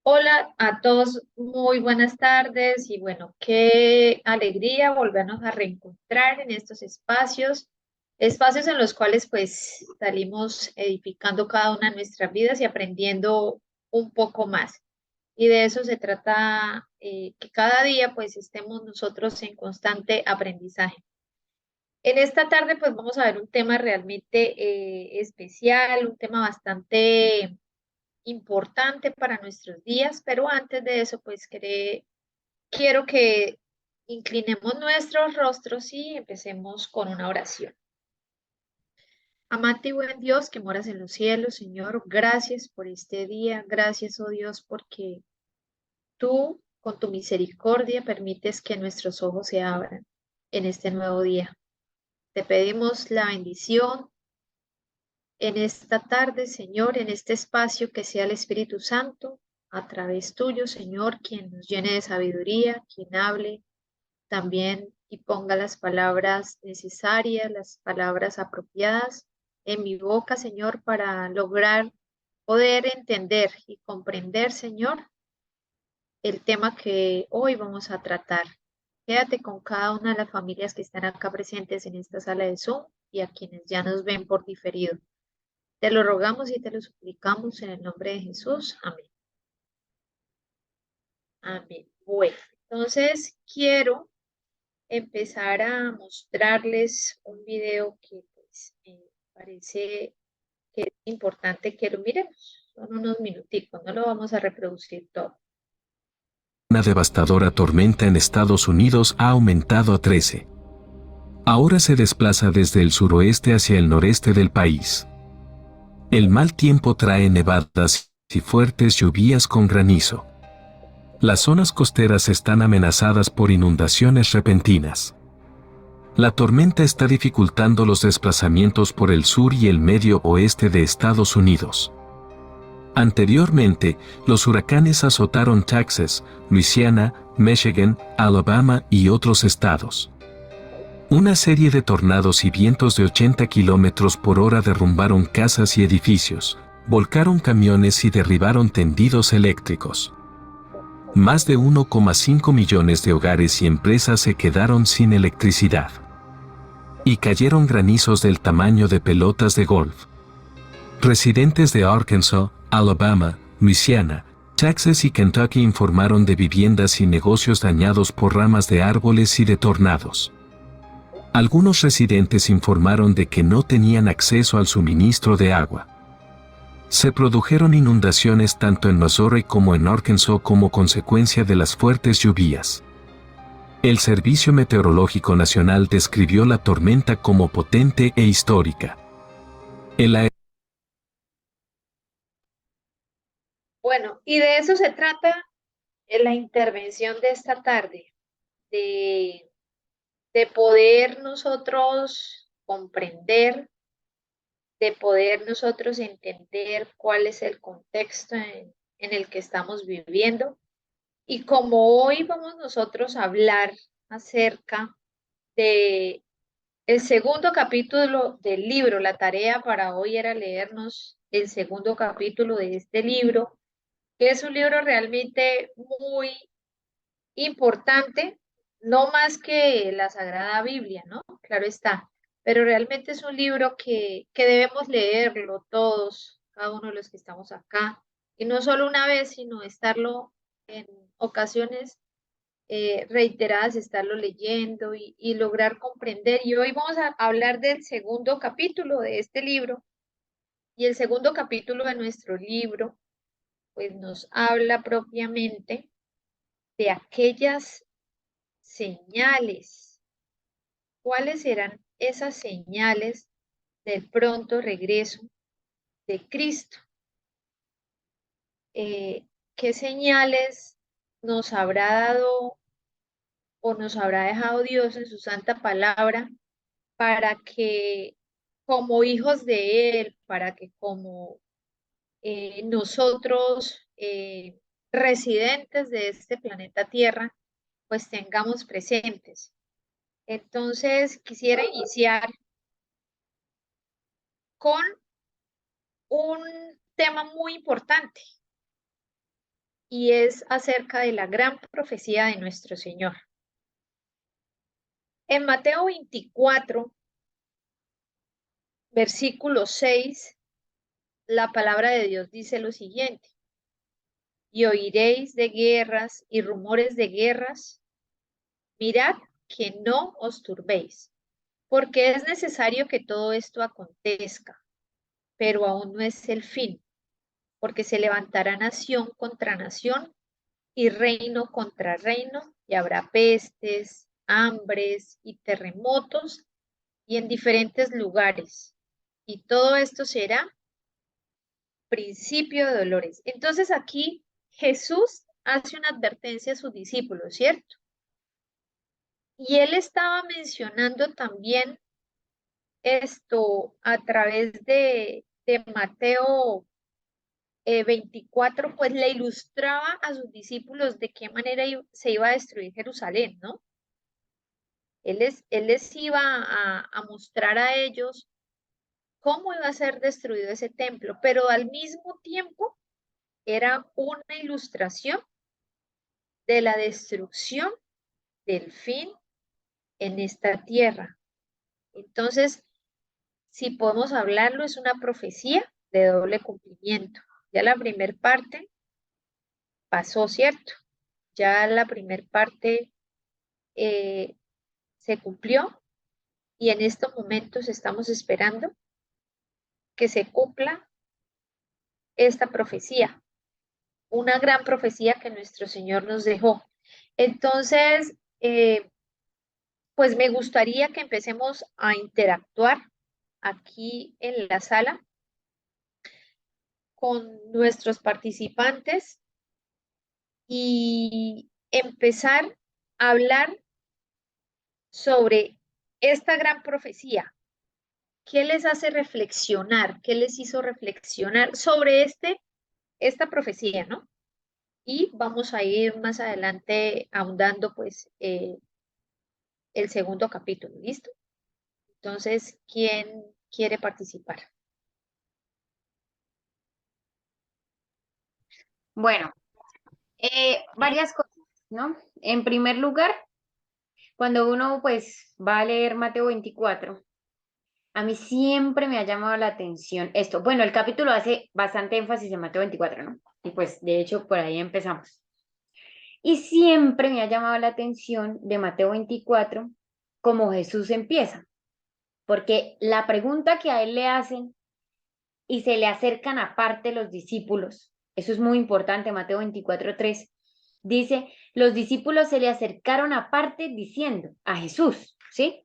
Hola a todos, muy buenas tardes y bueno, qué alegría volvernos a reencontrar en estos espacios en los cuales pues salimos edificando cada una de nuestras vidas y aprendiendo un poco más. Y de eso se trata, que cada día pues estemos nosotros en constante aprendizaje. En esta tarde pues vamos a ver un tema realmente especial, un tema bastante importante para nuestros días, pero antes de eso, pues quiero que inclinemos nuestros rostros y empecemos con una oración. Amante y buen Dios que moras en los cielos, Señor, gracias por este día, gracias, oh Dios, porque tú, con tu misericordia, permites que nuestros ojos se abran en este nuevo día. Te pedimos la bendición en esta tarde, Señor, en este espacio, que sea el Espíritu Santo a través tuyo, Señor, quien nos llene de sabiduría, quien hable también y ponga las palabras necesarias, las palabras apropiadas en mi boca, Señor, para lograr poder entender y comprender, Señor, el tema que hoy vamos a tratar. Quédate con cada una de las familias que están acá presentes en esta sala de Zoom y a quienes ya nos ven por diferido. Te lo rogamos y te lo suplicamos en el nombre de Jesús. Amén. Amén. Bueno, entonces quiero empezar a mostrarles un video que pues, me parece que es importante que lo miremos. Son unos minuticos, no lo vamos a reproducir todo. Una devastadora tormenta en Estados Unidos ha aumentado a 13. Ahora se desplaza desde el suroeste hacia el noreste del país. El mal tiempo trae nevadas y fuertes lluvias con granizo. Las zonas costeras están amenazadas por inundaciones repentinas. La tormenta está dificultando los desplazamientos por el sur y el medio oeste de Estados Unidos. Anteriormente, los huracanes azotaron Texas, Luisiana, Michigan, Alabama y otros estados. Una serie de tornados y vientos de 80 kilómetros por hora derrumbaron casas y edificios, volcaron camiones y derribaron tendidos eléctricos. Más de 1,5 millones de hogares y empresas se quedaron sin electricidad. Y cayeron granizos del tamaño de pelotas de golf. Residentes de Arkansas, Alabama, Luisiana, Texas y Kentucky informaron de viviendas y negocios dañados por ramas de árboles y de tornados. Algunos residentes informaron de que no tenían acceso al suministro de agua. Se produjeron inundaciones tanto en Missouri como en Arkansas como consecuencia de las fuertes lluvias. El Servicio Meteorológico Nacional describió la tormenta como potente e histórica. Bueno, y de eso se trata en la intervención de esta tarde, de, de poder nosotros comprender, de poder nosotros entender cuál es el contexto en el que estamos viviendo. Y como hoy vamos nosotros a hablar acerca de el segundo capítulo del libro, la tarea para hoy era leernos el segundo capítulo de este libro, que es un libro realmente muy importante, no más que la Sagrada Biblia, ¿no? Claro está, pero realmente es un libro que debemos leerlo todos, cada uno de los que estamos acá, y no solo una vez, sino estarlo en ocasiones reiteradas, estarlo leyendo y lograr comprender. Y hoy vamos a hablar del segundo capítulo de este libro, y el segundo capítulo de nuestro libro, pues nos habla propiamente de aquellas señales. ¿Cuáles serán esas señales del pronto regreso de Cristo? ¿Qué señales nos habrá dado o nos habrá dejado Dios en su santa palabra para que como hijos de Él, para que como nosotros, residentes de este planeta Tierra, pues tengamos presentes? Entonces, quisiera iniciar con un tema muy importante, y es acerca de la gran profecía de nuestro Señor. En Mateo 24, versículo 6, la palabra de Dios dice lo siguiente: y oiréis de guerras y rumores de guerras, mirad que no os turbéis, porque es necesario que todo esto acontezca, pero aún no es el fin, porque se levantará nación contra nación y reino contra reino, y habrá pestes, hambres y terremotos, y en diferentes lugares. Y todo esto será principio de dolores. Entonces aquí Jesús hace una advertencia a sus discípulos, ¿cierto? Y él estaba mencionando también esto a través de Mateo 24, pues le ilustraba a sus discípulos de qué manera se iba a destruir Jerusalén, ¿no? Él les iba a mostrar a ellos cómo iba a ser destruido ese templo, pero al mismo tiempo era una ilustración de la destrucción del fin en esta tierra. Entonces, si podemos hablarlo, es una profecía de doble cumplimiento. Ya la primera parte pasó, ¿cierto? Ya la primera parte eh, se cumplió y en estos momentos estamos esperando que se cumpla esta profecía, una gran profecía que nuestro Señor nos dejó. Entonces, pues me gustaría que empecemos a interactuar aquí en la sala con nuestros participantes y empezar a hablar sobre esta gran profecía. ¿Qué les hace reflexionar? ¿Qué les hizo reflexionar sobre esta profecía, ¿no? Y vamos a ir más adelante ahondando, pues, el segundo capítulo, ¿listo? Entonces, ¿quién quiere participar? Bueno, varias cosas, ¿no? En primer lugar, cuando uno pues va a leer Mateo 24, a mí siempre me ha llamado la atención esto. Bueno, el capítulo hace bastante énfasis en Mateo 24, ¿no? Y pues de hecho por ahí empezamos. Y siempre me ha llamado la atención de Mateo 24 cómo Jesús empieza, porque la pregunta que a él le hacen y se le acercan aparte los discípulos, eso es muy importante, Mateo 24:3, dice, los discípulos se le acercaron aparte diciendo a Jesús, ¿sí?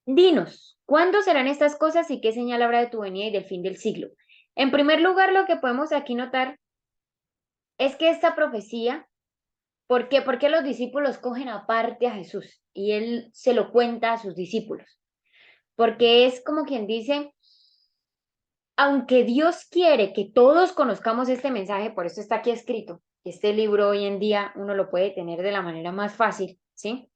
Dinos, ¿cuándo serán estas cosas y qué señal habrá de tu venida y del fin del siglo? En primer lugar, lo que podemos aquí notar es que esta profecía, ¿por qué? Porque los discípulos cogen aparte a Jesús y él se lo cuenta a sus discípulos. Porque es como quien dice, aunque Dios quiere que todos conozcamos este mensaje, por eso está aquí escrito, este libro hoy en día uno lo puede tener de la manera más fácil, ¿sí?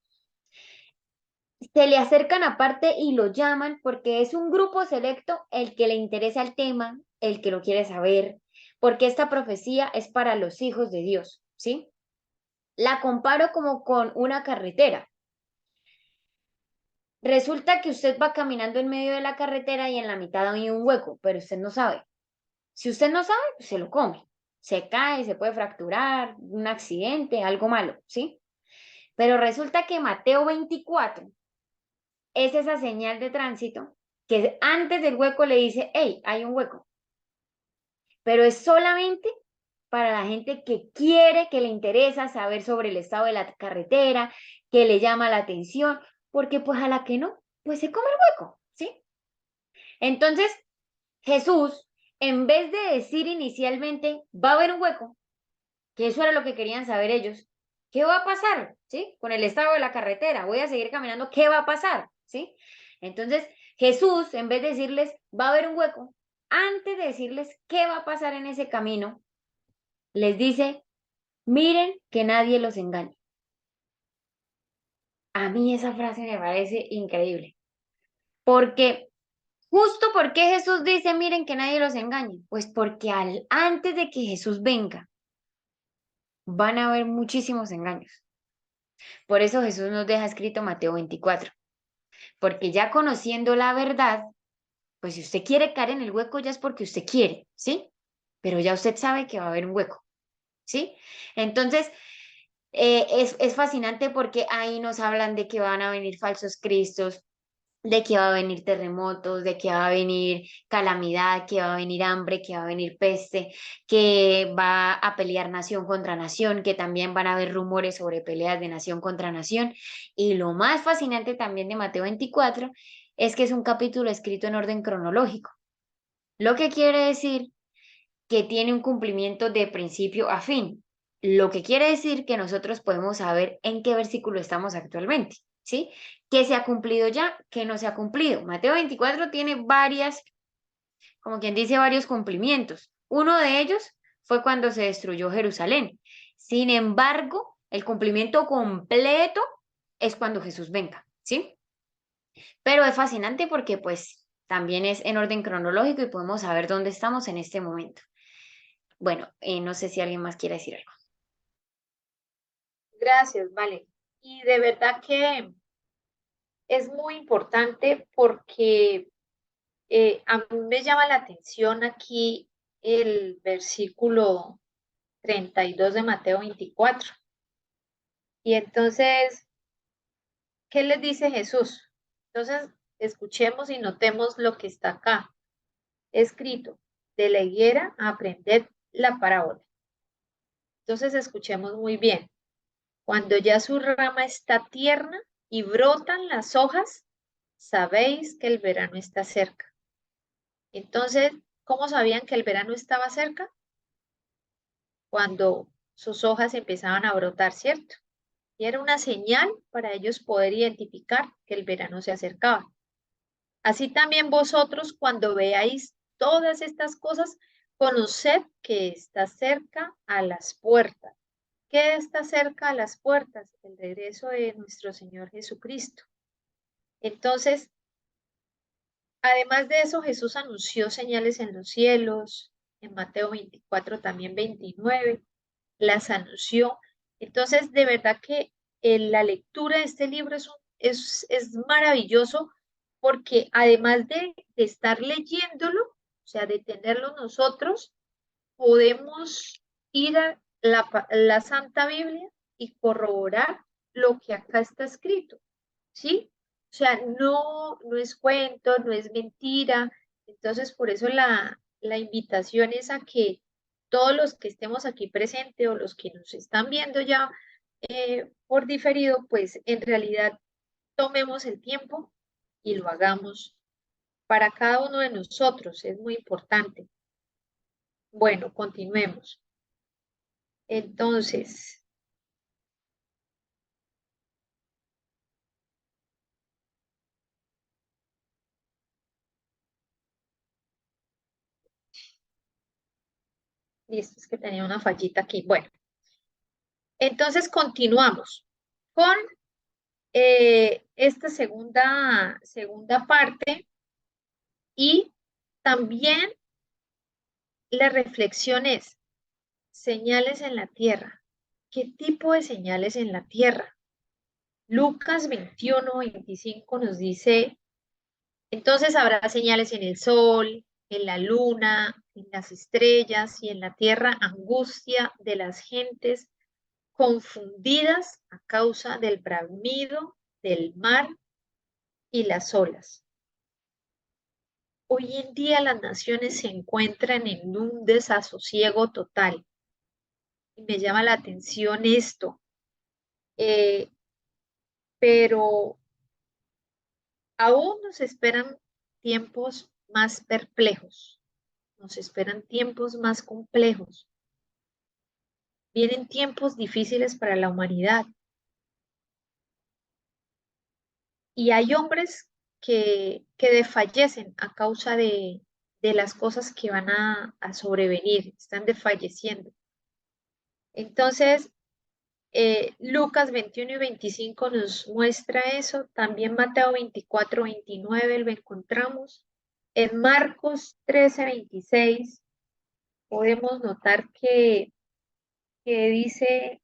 Se le acercan aparte y lo llaman porque es un grupo selecto el que le interesa el tema, el que lo quiere saber, porque esta profecía es para los hijos de Dios, ¿sí? La comparo como con una carretera. Resulta que usted va caminando en medio de la carretera y en la mitad hay un hueco, pero usted no sabe. Si usted no sabe, pues se lo come. Se cae, se puede fracturar, un accidente, algo malo, ¿sí? Pero resulta que Mateo 24 es esa señal de tránsito que antes del hueco le dice, hey, hay un hueco. Pero es solamente para la gente que quiere, que le interesa saber sobre el estado de la carretera, que le llama la atención, porque pues a la que no, pues se come el hueco, ¿sí? Entonces, Jesús, en vez de decir inicialmente, va a haber un hueco, que eso era lo que querían saber ellos, ¿qué va a pasar? ¿Sí? Con el estado de la carretera, voy a seguir caminando, ¿qué va a pasar? ¿Sí? Entonces, Jesús, en vez de decirles, va a haber un hueco, antes de decirles qué va a pasar en ese camino, les dice, miren que nadie los engañe. A mí esa frase me parece increíble, porque justo porque Jesús dice, miren que nadie los engañe, pues porque antes de que Jesús venga, van a haber muchísimos engaños. Por eso Jesús nos deja escrito Mateo 24, porque ya conociendo la verdad, pues si usted quiere caer en el hueco ya es porque usted quiere, ¿sí? Pero ya usted sabe que va a haber un hueco, ¿sí? Entonces, es fascinante porque ahí nos hablan de que van a venir falsos cristos, de que va a venir terremotos, de que va a venir calamidad, que va a venir hambre, que va a venir peste, que va a pelear nación contra nación, que también van a haber rumores sobre peleas de nación contra nación. Y lo más fascinante también de Mateo 24 es que es un capítulo escrito en orden cronológico, lo que quiere decir que tiene un cumplimiento de principio a fin, lo que quiere decir que nosotros podemos saber en qué versículo estamos actualmente, ¿sí? ¿Qué se ha cumplido ya? ¿Qué no se ha cumplido? Mateo 24 tiene varias, como quien dice, varios cumplimientos. Uno de ellos fue cuando se destruyó Jerusalén. Sin embargo, el cumplimiento completo es cuando Jesús venga, ¿sí? Pero es fascinante porque pues también es en orden cronológico y podemos saber dónde estamos en este momento. Bueno, no sé si alguien más quiere decir algo. Gracias, vale. Y de verdad que es muy importante porque a mí me llama la atención aquí el versículo 32 de Mateo 24. Y entonces, ¿qué les dice Jesús? Entonces, escuchemos y notemos lo que está acá escrito. De la higuera aprended la parábola. Entonces, escuchemos muy bien. Cuando ya su rama está tierna y brotan las hojas, sabéis que el verano está cerca. Entonces, ¿cómo sabían que el verano estaba cerca? Cuando sus hojas empezaban a brotar, ¿cierto? Y era una señal para ellos poder identificar que el verano se acercaba. Así también vosotros, cuando veáis todas estas cosas, conoced que está cerca a las puertas. ¿Qué está cerca a las puertas? El regreso de nuestro Señor Jesucristo. Entonces, además de eso, Jesús anunció señales en los cielos, en Mateo 24, también 29, las anunció. Entonces, de verdad que la lectura de este libro es maravilloso porque además de estar leyéndolo, o sea, de tenerlo nosotros, podemos ir a la Santa Biblia y corroborar lo que acá está escrito, ¿sí? O sea, no es cuento, no es mentira. Entonces, por eso la invitación es a que todos los que estemos aquí presentes o los que nos están viendo ya por diferido, pues en realidad tomemos el tiempo y lo hagamos para cada uno de nosotros. Es muy importante. Bueno, continuemos. Entonces, listo, es que tenía una fallita aquí. Bueno, entonces continuamos con esta segunda parte y también la reflexión es señales en la tierra. ¿Qué tipo de señales en la tierra? Lucas 21-25 nos dice, entonces habrá señales en el sol, en la luna, en las estrellas y en la tierra angustia de las gentes confundidas a causa del bramido del mar y las olas. Hoy en día las naciones se encuentran en un desasosiego total y me llama la atención esto, eh, pero aún nos esperan tiempos más perplejos, nos esperan tiempos más complejos, vienen tiempos difíciles para la humanidad y hay hombres que desfallecen a causa de las cosas que van a sobrevenir, están desfalleciendo. Entonces, Lucas 21-25 nos muestra eso, también Mateo 24-29 lo encontramos. En Marcos 13-26 podemos notar que que dice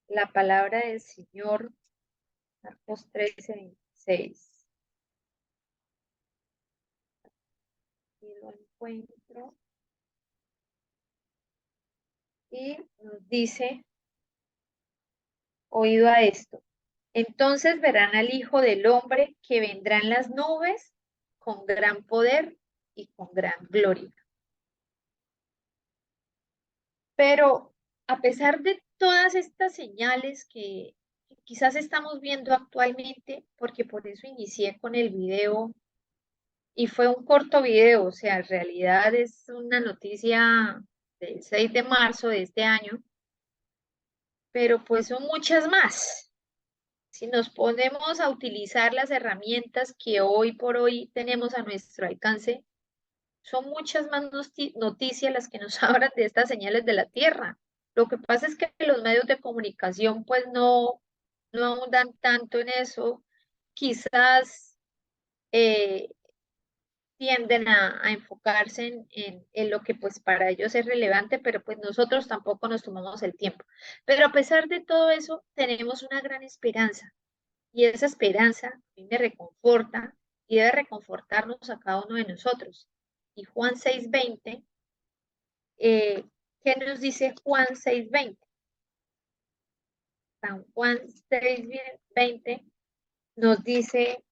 la palabra del Señor, Marcos 13:26. Y lo encuentro. Y nos dice, oído a esto. Entonces verán al Hijo del Hombre que vendrá en las nubes con gran poder y con gran gloria. Pero a pesar de todas estas señales que quizás estamos viendo actualmente, porque por eso inicié con el video y fue un corto video, o sea, en realidad es una noticia del 6 de marzo de este año, pero pues son muchas más. Si nos ponemos a utilizar las herramientas que hoy por hoy tenemos a nuestro alcance, son muchas más noticias las que nos hablan de estas señales de la Tierra. Lo que pasa es que los medios de comunicación pues no ahondan tanto en eso. Quizás eh, tienden a enfocarse en lo que pues para ellos es relevante, pero pues nosotros tampoco nos tomamos el tiempo. Pero a pesar de todo eso, tenemos una gran esperanza. Y esa esperanza a mí me reconforta y debe reconfortarnos a cada uno de nosotros. Y Juan 6:20, ¿qué nos dice Juan 6:20? San Juan 6:20 nos dice,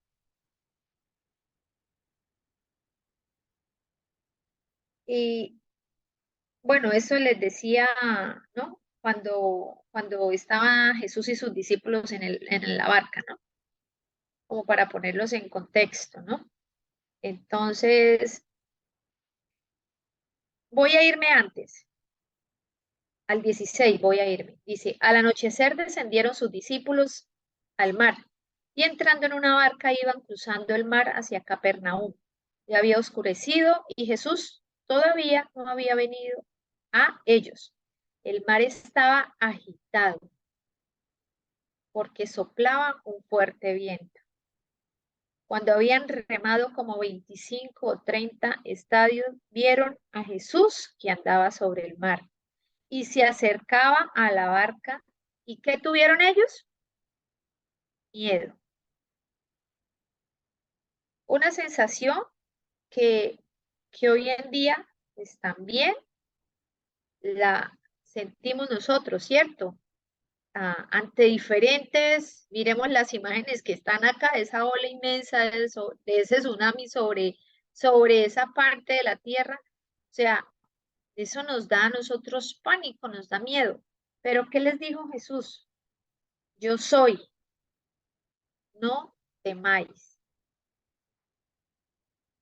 y bueno, eso les decía, ¿no? Cuando estaban Jesús y sus discípulos en la barca, ¿no? Como para ponerlos en contexto, ¿no? Entonces, voy a irme antes. Al 16 voy a irme. Dice, al anochecer descendieron sus discípulos al mar y entrando en una barca iban cruzando el mar hacia Capernaum. Ya había oscurecido y Jesús todavía no había venido a ellos. El mar estaba agitado porque soplaba un fuerte viento. Cuando habían remado como 25 o 30 estadios, vieron a Jesús que andaba sobre el mar y se acercaba a la barca. ¿Y qué tuvieron ellos? Miedo. Una sensación que, que hoy en día pues también la sentimos nosotros, ¿cierto? Ante diferentes, miremos las imágenes que están acá, esa ola inmensa de ese tsunami sobre esa parte de la tierra. O sea, eso nos da a nosotros pánico, nos da miedo. Pero ¿qué les dijo Jesús? Yo soy, no temáis.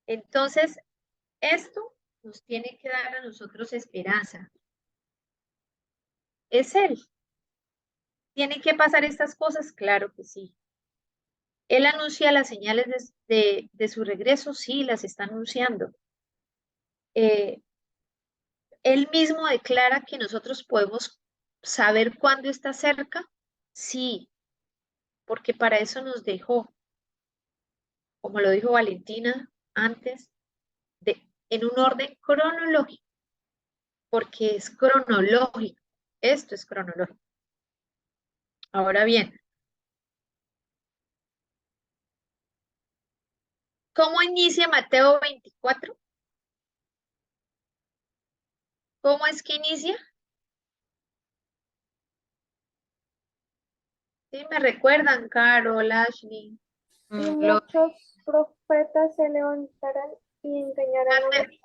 Entonces, esto nos tiene que dar a nosotros esperanza. Es Él. ¿Tienen que pasar estas cosas? Claro que sí. Él anuncia las señales de su regreso, sí, las está anunciando. Eh, él mismo declara que nosotros podemos saber cuándo está cerca, sí, porque para eso nos dejó, como lo dijo Valentina antes, en un orden cronológico, porque es cronológico, esto es cronológico. Ahora bien, ¿cómo inicia Mateo 24? ¿Cómo es que inicia? Sí, me recuerdan, Carol, Ashley. Y muchos profetas se levantarán y engañarán a muchos.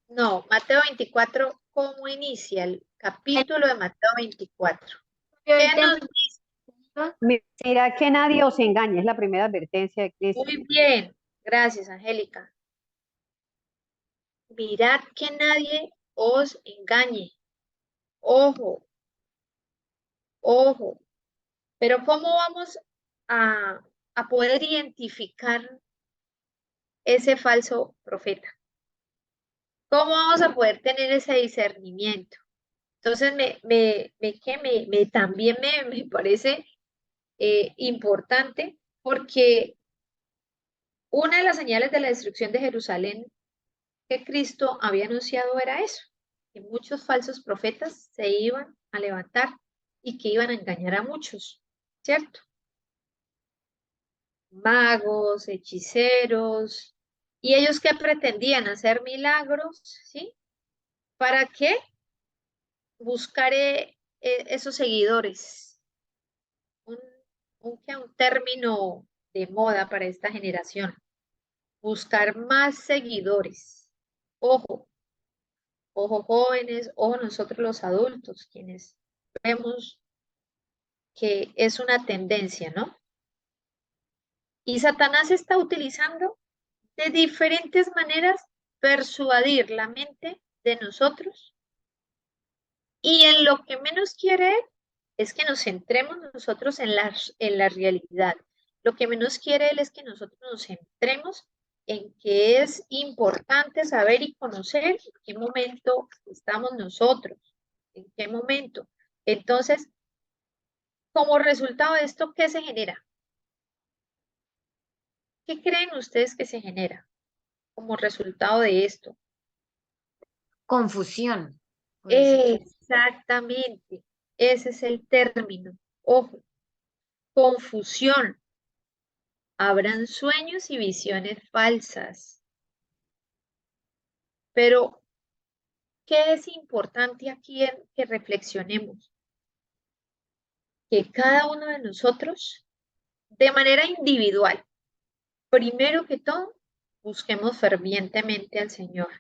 No, Mateo 24, ¿cómo inicia el capítulo de Mateo 24? ¿Qué nos dice? Mira que nadie os engañe, es la primera advertencia de Cristo. Muy bien, gracias, Angélica. Mirad que nadie os engañe. Ojo, ojo. Pero ¿cómo vamos a, a poder identificar ese falso profeta? ¿Cómo vamos a poder tener ese discernimiento? Entonces, también me parece importante porque una de las señales de la destrucción de Jerusalén que Cristo había anunciado era eso, que muchos falsos profetas se iban a levantar y que iban a engañar a muchos, ¿cierto? Magos, hechiceros, y ellos que pretendían hacer milagros, ¿sí? ¿Para qué? Buscar esos seguidores, un, un término de moda para esta generación, buscar más seguidores. Ojo, ojo jóvenes, ojo nosotros los adultos, quienes vemos que es una tendencia, ¿no? Y Satanás está utilizando de diferentes maneras persuadir la mente de nosotros y en lo que menos quiere él es que nos centremos nosotros en la realidad. Lo que menos quiere él es que nosotros nos centremos en que es importante saber y conocer en qué momento estamos nosotros, en qué momento. Entonces, como resultado de esto, ¿qué se genera? ¿Qué creen ustedes que se genera como resultado de esto? Confusión, por decirlo. Exactamente, ese es el término. Ojo, confusión. Habrán sueños y visiones falsas. Pero, ¿qué es importante aquí en que reflexionemos? Que cada uno de nosotros, de manera individual, primero que todo, busquemos fervientemente al Señor.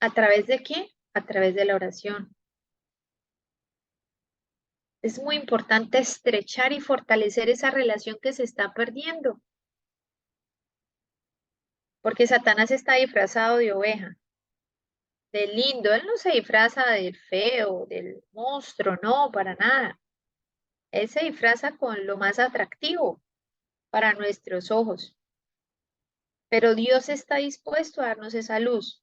¿A través de qué? A través de la oración. Es muy importante estrechar y fortalecer esa relación que se está perdiendo, porque Satanás está disfrazado de oveja, del lindo. Él no se disfraza del feo, del monstruo, no, para nada. Él se disfraza con lo más atractivo para nuestros ojos. Pero Dios está dispuesto a darnos esa luz.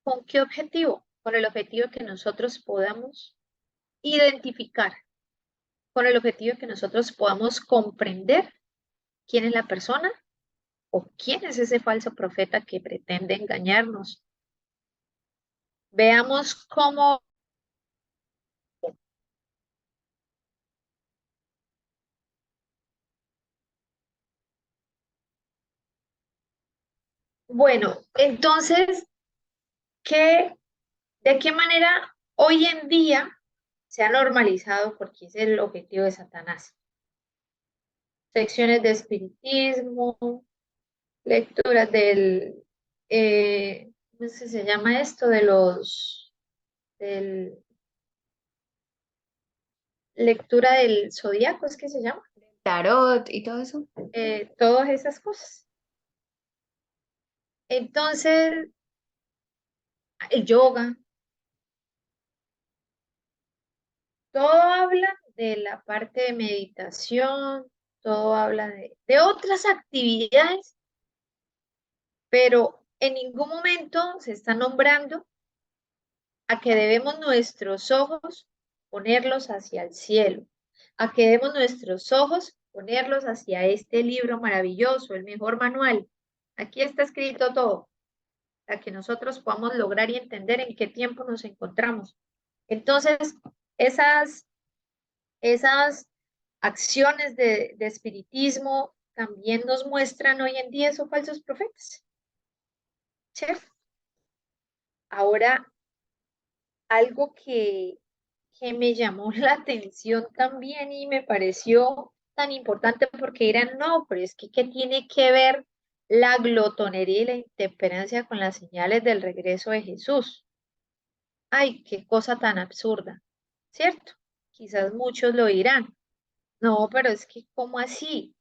¿Con qué objetivo? Con el objetivo de que nosotros podamos identificar, con el objetivo de que nosotros podamos comprender quién es la persona o quién es ese falso profeta que pretende engañarnos. Veamos cómo. Bueno, entonces, ¿de qué manera hoy en día se ha normalizado? Porque es el objetivo de Satanás. Secciones de espiritismo, lecturas ¿cómo es que se llama esto? Del, lectura del zodiaco, ¿es que se llama? Tarot y todo eso. Todas esas cosas. Entonces, el yoga, todo habla de la parte de meditación, todo habla de otras actividades, pero en ningún momento se está nombrando a que debemos nuestros ojos ponerlos hacia el cielo, a que debemos nuestros ojos ponerlos hacia este libro maravilloso, el mejor manual. Aquí está escrito todo, para que nosotros podamos lograr y entender en qué tiempo nos encontramos. Entonces, esas acciones de espiritismo también nos muestran hoy en día esos falsos profetas, ¿cierto? Ahora, algo que me llamó la atención también y me pareció tan importante porque dirán, no, pero es que ¿qué tiene que ver la glotonería y la intemperancia con las señales del regreso de Jesús? Ay, qué cosa tan absurda, ¿cierto? Quizás muchos lo dirán. No, pero es que, ¿cómo así?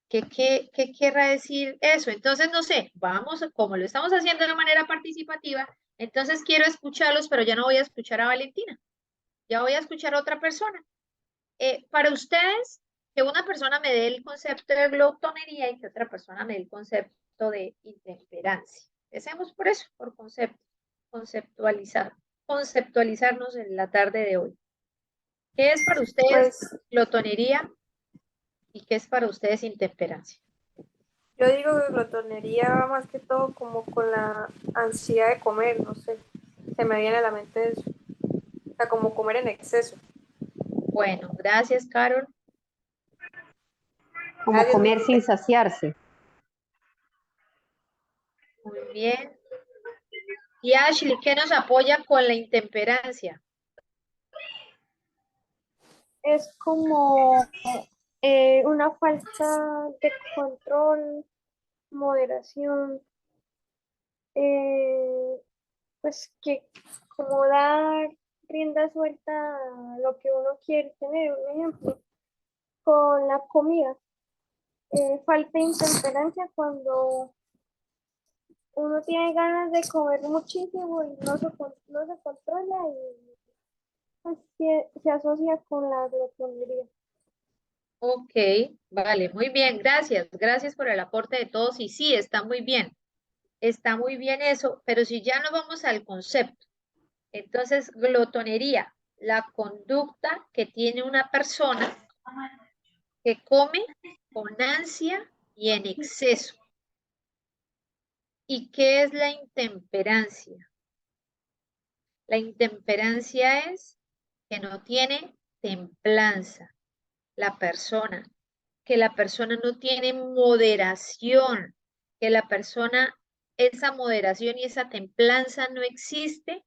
¿Qué querrá decir eso? Entonces, no sé, vamos, como lo estamos haciendo de manera participativa, entonces quiero escucharlos, pero ya no voy a escuchar a Valentina, ya voy a escuchar a otra persona. Para ustedes, que una persona me dé el concepto de glotonería y que otra persona me dé el concepto de intemperancia. Empecemos por eso, por concepto, conceptualizarnos en la tarde de hoy. ¿Qué es para ustedes Pues, glotonería y qué es para ustedes intemperancia? Yo digo que glotonería va más que todo como con la ansiedad de comer, no sé. Se me viene a la mente eso. O sea, como comer en exceso. Bueno, gracias, Carol. Como Gracias, comer sin Lucía. saciarse. Muy bien. Y Ashley, ¿qué nos apoya con la intemperancia? Es como una falta de control, moderación, eh, pues que como dar rienda suelta a lo que uno quiere tener. Un ejemplo, con la comida. Falta de intemperancia cuando uno tiene ganas de comer muchísimo y no se controla y pues, se asocia con la glotonería. Ok, vale, muy bien, gracias. Gracias por el aporte de todos. Y sí, está muy bien eso, pero si ya no vamos al concepto, entonces glotonería, la conducta que tiene una persona que come con ansia y en exceso. ¿Y qué es la intemperancia? La intemperancia es que no tiene templanza la persona, que la persona no tiene moderación, que la persona, esa moderación y esa templanza no existe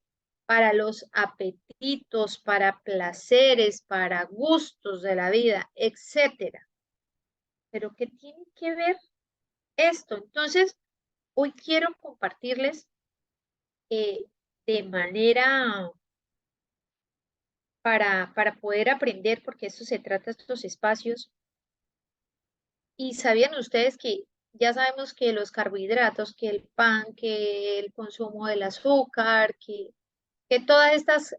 para los apetitos, para placeres, para gustos de la vida, etcétera. Pero ¿qué tiene que ver esto? Entonces, hoy quiero compartirles eh, de manera para poder aprender, porque esto se trata, estos espacios. ¿Y sabían ustedes que ya sabemos que los carbohidratos, que el pan, que el consumo del azúcar, que todas estas,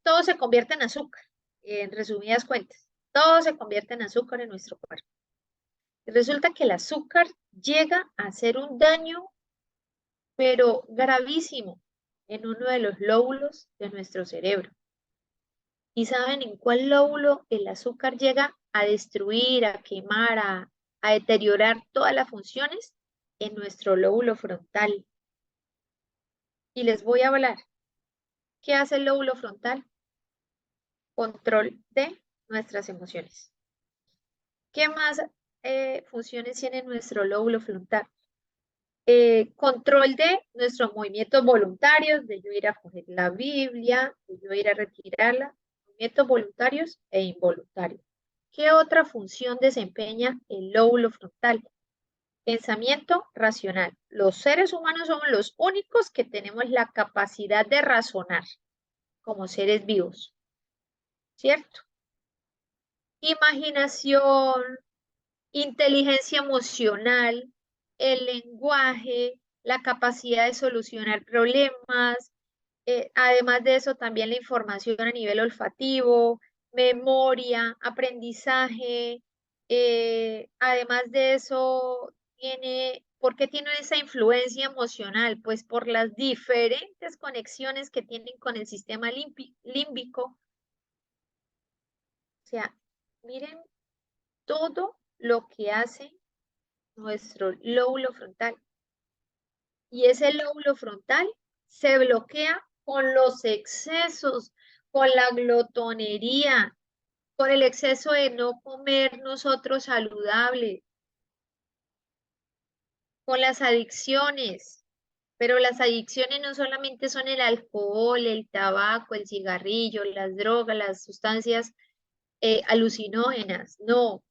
todo se convierte en azúcar, en resumidas cuentas, todo se convierte en azúcar en nuestro cuerpo. Y resulta que el azúcar llega a hacer un daño, pero gravísimo, en uno de los lóbulos de nuestro cerebro. ¿Y saben en cuál lóbulo el azúcar llega a destruir, a quemar, a deteriorar todas las funciones? En nuestro lóbulo frontal. Y les voy a hablar. ¿Qué hace el lóbulo frontal? Control de nuestras emociones. ¿Qué más funciones tiene nuestro lóbulo frontal? Control de nuestros movimientos voluntarios, de yo ir a coger la Biblia, de yo ir a retirarla, movimientos voluntarios e involuntarios. ¿Qué otra función desempeña el lóbulo frontal? Pensamiento racional. Los seres humanos somos los únicos que tenemos la capacidad de razonar como seres vivos, ¿cierto? Imaginación, inteligencia emocional, el lenguaje, la capacidad de solucionar problemas, además de eso también la información a nivel olfativo, memoria, aprendizaje, además de eso ¿por qué tiene esa influencia emocional? Pues por las diferentes conexiones que tienen con el sistema límbico. O sea, miren todo lo que hace nuestro lóbulo frontal. Y ese lóbulo frontal se bloquea con los excesos, con la glotonería, con el exceso de no comer nosotros saludable, con las adicciones. Pero las adicciones no solamente son el alcohol, el tabaco, el cigarrillo, las drogas, las sustancias alucinógenas. No,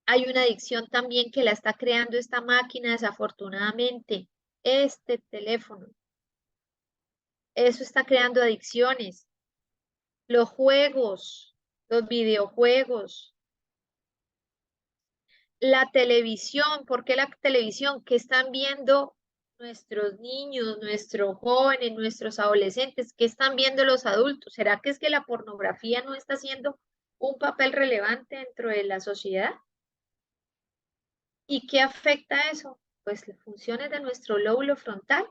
hay una adicción también que la está creando esta máquina, desafortunadamente, este teléfono. Eso está creando adicciones. Los juegos, los videojuegos, la televisión. ¿Por qué la televisión? ¿Qué están viendo nuestros niños, nuestros jóvenes, nuestros adolescentes? ¿Qué están viendo los adultos? ¿Será que es que la pornografía no está haciendo un papel relevante dentro de la sociedad? ¿Y qué afecta eso? Pues las funciones de nuestro lóbulo frontal.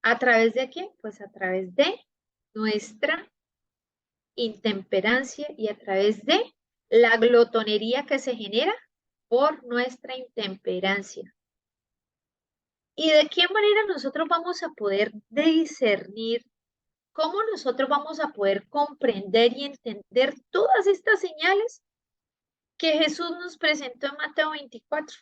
¿A través de qué? Pues a través de nuestra intemperancia y a través de la glotonería que se genera por nuestra intemperancia. ¿Y de qué manera nosotros vamos a poder discernir? ¿Cómo nosotros vamos a poder comprender y entender todas estas señales que Jesús nos presentó en Mateo 24?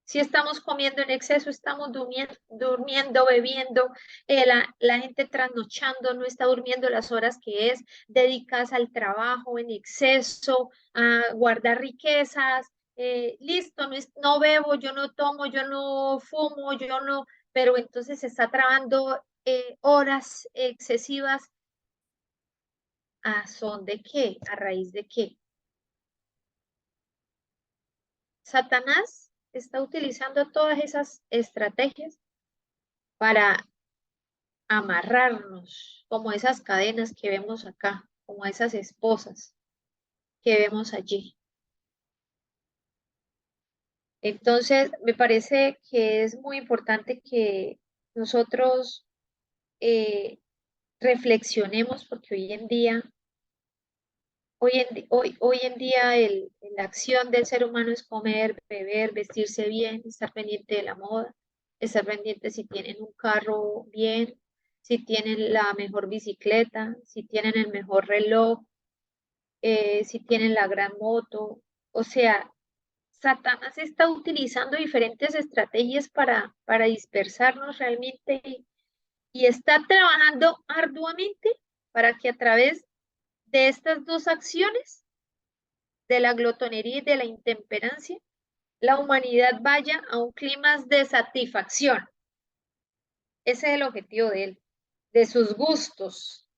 Si estamos comiendo en exceso, estamos durmiendo, bebiendo, la gente trasnochando, no está durmiendo las horas que es, dedicadas al trabajo en exceso, a guardar riquezas, listo, no bebo, yo no tomo, yo no fumo, yo no, pero entonces se está trabando horas excesivas. ¿A son de qué? ¿A raíz de qué? Satanás está utilizando todas esas estrategias para amarrarnos, como esas cadenas que vemos acá, como esas esposas que vemos allí. Entonces, me parece que es muy importante que nosotros reflexionemos, porque hoy en día la acción del ser humano es comer, beber, vestirse bien, estar pendiente de la moda, estar pendiente si tienen un carro bien, si tienen la mejor bicicleta, si tienen el mejor reloj, si tienen la gran moto. O sea, Satanás está utilizando diferentes estrategias para dispersarnos realmente y está trabajando arduamente para que a través de estas dos acciones, de la glotonería y de la intemperancia, la humanidad vaya a un clima de satisfacción. Ese es el objetivo de él, de sus gustos,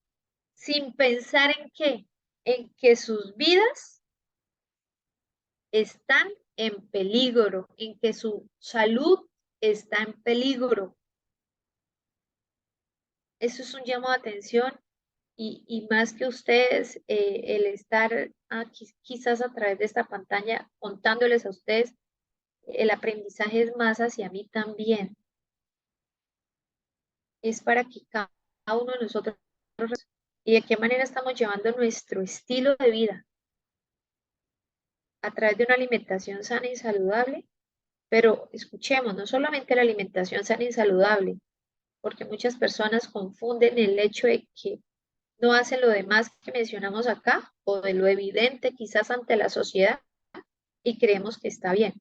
sin pensar en qué, en que sus vidas están en peligro, en que su salud está en peligro. Eso es un llamado de atención y más que ustedes, el estar aquí, quizás a través de esta pantalla contándoles a ustedes, el aprendizaje es más hacia mí también. Es para que cada uno de nosotros y de qué manera estamos llevando nuestro estilo de vida a través de una alimentación sana y saludable. Pero escuchemos, no solamente la alimentación sana y saludable, porque muchas personas confunden el hecho de que no hacen lo demás que mencionamos acá o de lo evidente quizás ante la sociedad y creemos que está bien.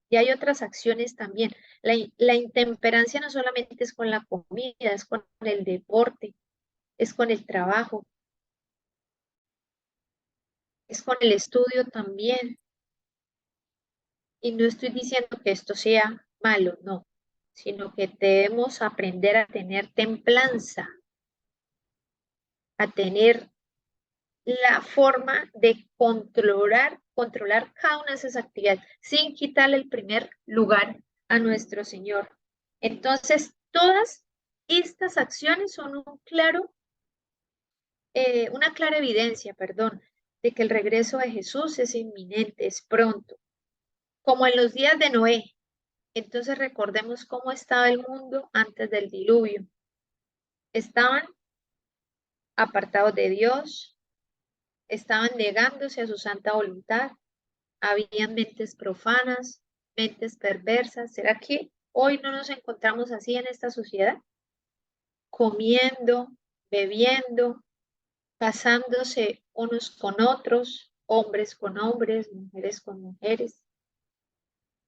Y hay otras acciones también. La intemperancia no solamente es con la comida, es con el deporte, es con el trabajo, es con el estudio también. Y no estoy diciendo que esto sea malo, no, sino que debemos aprender a tener templanza, a tener la forma de controlar cada una de esas actividades sin quitarle el primer lugar a nuestro Señor. Entonces, todas estas acciones son una clara evidencia, perdón, de que el regreso de Jesús es inminente, es pronto, como en los días de Noé. Entonces recordemos cómo estaba el mundo antes del diluvio. Estaban apartados de Dios, estaban negándose a su santa voluntad, habían mentes profanas, mentes perversas. ¿Será que hoy no nos encontramos así en esta sociedad? Comiendo, bebiendo, casándose unos con otros, hombres con hombres, mujeres con mujeres.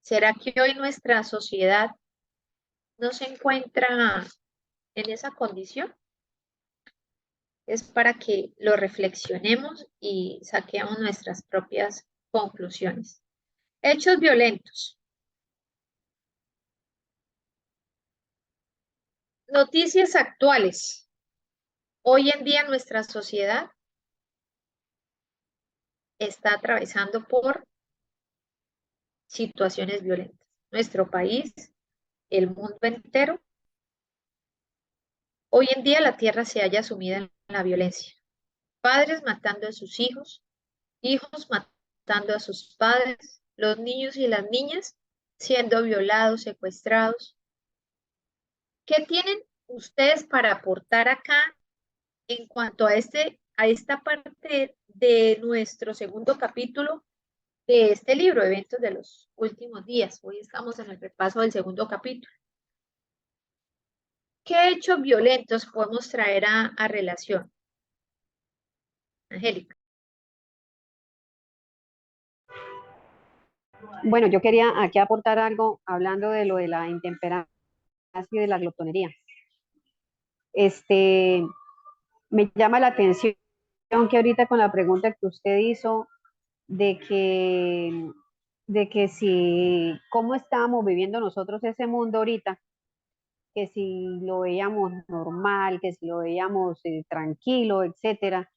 ¿Será que hoy nuestra sociedad no se encuentra en esa condición? Es para que lo reflexionemos y saquemos nuestras propias conclusiones. Hechos violentos. Noticias actuales. Hoy en día nuestra sociedad está atravesando por situaciones violentas. Nuestro país, el mundo entero, hoy en día la tierra se halla sumida en la violencia. Padres matando a sus hijos matando a sus padres, los niños y las niñas siendo violados, secuestrados. ¿Qué tienen ustedes para aportar acá en cuanto a esta parte de nuestro segundo capítulo de este libro, Eventos de los Últimos Días. Hoy estamos en el repaso del segundo capítulo. ¿Qué hechos violentos podemos traer a relación? Angélica. Bueno, yo quería aquí aportar algo hablando de lo de la intemperancia y de la glotonería. Me llama la atención que ahorita con la pregunta que usted hizo de que si, cómo estábamos viviendo nosotros ese mundo ahorita, que si lo veíamos normal, que si lo veíamos tranquilo, etcétera.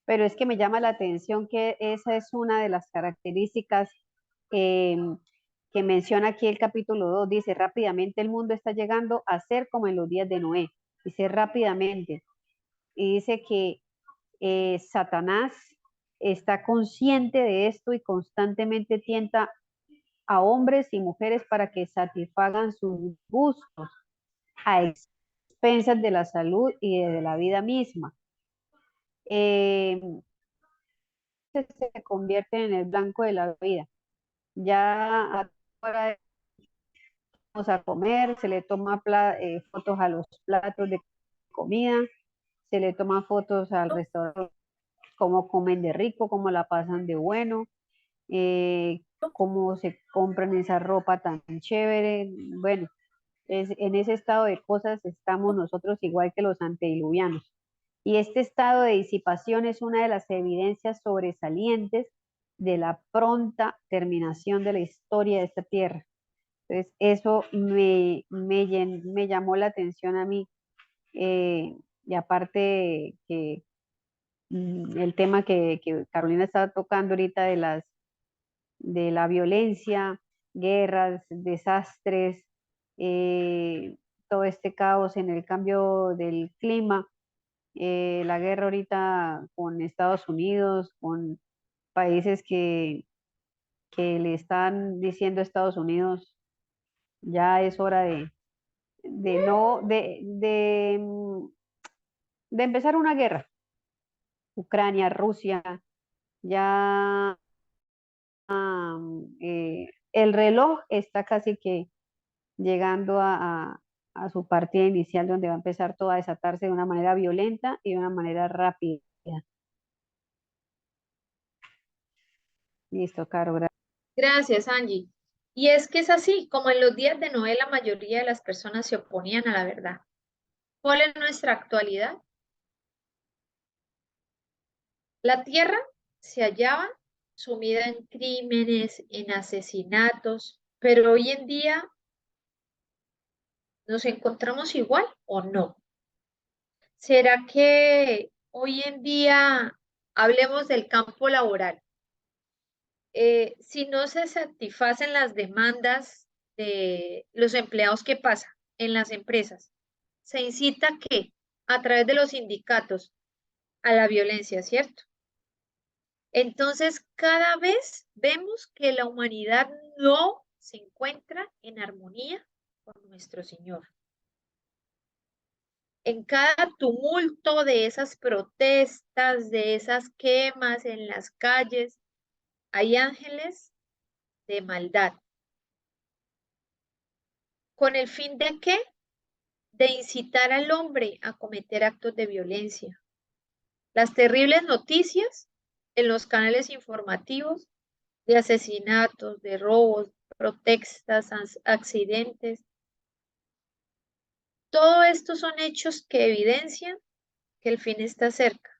Pero es que me llama la atención que esa es una de las características eh, que menciona aquí el capítulo 2. Dice, rápidamente el mundo está llegando a ser como en los días de Noé. Dice rápidamente. Y dice que Satanás está consciente de esto y constantemente tienta a hombres y mujeres para que satisfagan sus gustos a expensas de la salud y de la vida misma. Eh, Se convierte en el blanco de la vida. Ya ahora vamos a comer, se le toma fotos a los platos de comida, se le toma fotos al restaurante, cómo comen de rico, cómo la pasan de bueno, cómo se compran esa ropa tan chévere. Bueno, en ese estado de cosas estamos nosotros igual que los antediluvianos. Y este estado de disipación es una de las evidencias sobresalientes de la pronta terminación de la historia de esta tierra. Entonces, eso me llamó la atención a mí. Y aparte que el tema que Carolina estaba tocando ahorita de la violencia, guerras, desastres, todo este caos en el cambio del clima, la guerra ahorita con Estados Unidos, con países que le están diciendo a Estados Unidos, ya es hora de no, de empezar una guerra. Ucrania, Rusia, ya el reloj está casi que llegando a su partida inicial, donde va a empezar todo a desatarse de una manera violenta y de una manera rápida. Listo, Caro, gracias. Gracias, Angie. Y es que es así, como en los días de Noé, la mayoría de las personas se oponían a la verdad. ¿Cuál es nuestra actualidad? La tierra se hallaba sumida en crímenes, en asesinatos, pero hoy en día nos encontramos igual o no. ¿Será que hoy en día hablemos del campo laboral? Si no se satisfacen las demandas de los empleados, ¿qué pasa en las empresas? Se incita que a través de los sindicatos a la violencia, ¿cierto? Entonces, cada vez vemos que la humanidad no se encuentra en armonía con nuestro Señor. En cada tumulto de esas protestas, de esas quemas en las calles, hay ángeles de maldad. ¿Con el fin de qué? De incitar al hombre a cometer actos de violencia. Las terribles noticias en los canales informativos de asesinatos, de robos, protestas, accidentes. Todo esto son hechos que evidencian que el fin está cerca.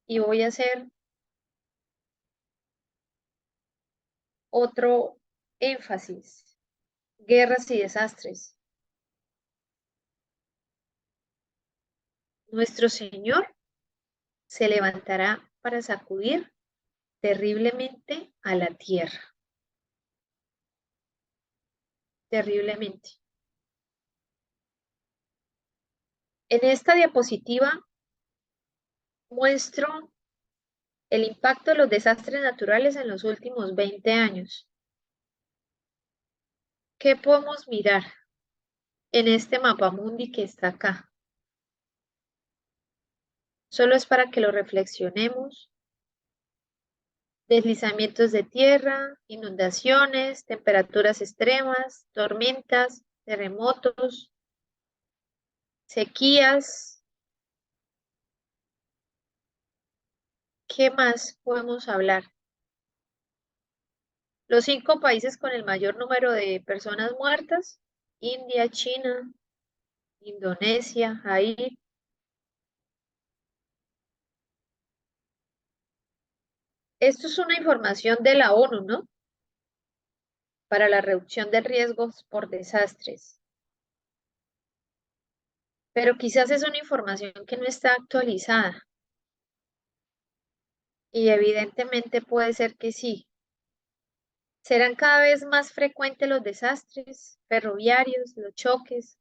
Y voy a hacer otro énfasis. Guerras y desastres. Nuestro Señor se levantará para sacudir terriblemente a la tierra. Terriblemente. En esta diapositiva muestro el impacto de los desastres naturales en los últimos 20 años. ¿Qué podemos mirar en este mapamundi que está acá? Solo es para que lo reflexionemos deslizamientos de tierra, inundaciones, temperaturas extremas, tormentas, terremotos, sequías. ¿Qué más podemos hablar? Los 5 países con el mayor número de personas muertas: India, China, Indonesia, Haití. Esto es una información de la ONU, ¿no? Para la reducción de riesgos por desastres. Pero quizás es una información que no está actualizada. Y evidentemente puede ser que sí. Serán cada vez más frecuentes los desastres ferroviarios, los choques.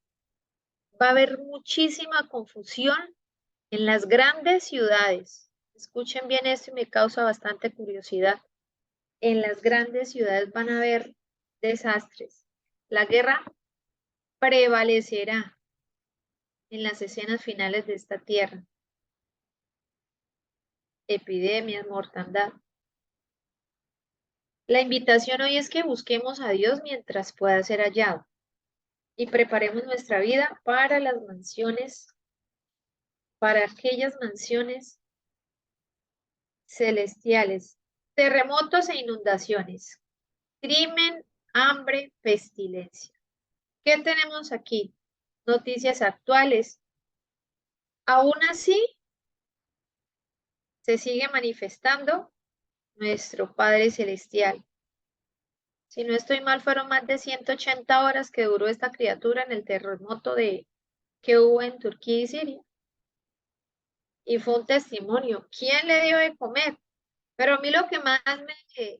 Va a haber muchísima confusión en las grandes ciudades. Escuchen bien esto y me causa bastante curiosidad. En las grandes ciudades van a haber desastres. La guerra prevalecerá en las escenas finales de esta tierra. Epidemias, mortandad. La invitación hoy es que busquemos a Dios mientras pueda ser hallado y preparemos nuestra vida para las mansiones, para aquellas mansiones celestiales. Terremotos e inundaciones, crimen, hambre, pestilencia. ¿Qué tenemos aquí? Noticias actuales. Aún así, se sigue manifestando nuestro Padre Celestial. Si no estoy mal, fueron más de 180 horas que duró esta criatura en el terremoto que hubo en Turquía y Siria. Y fue un testimonio. ¿Quién le dio de comer? Pero a mí lo que más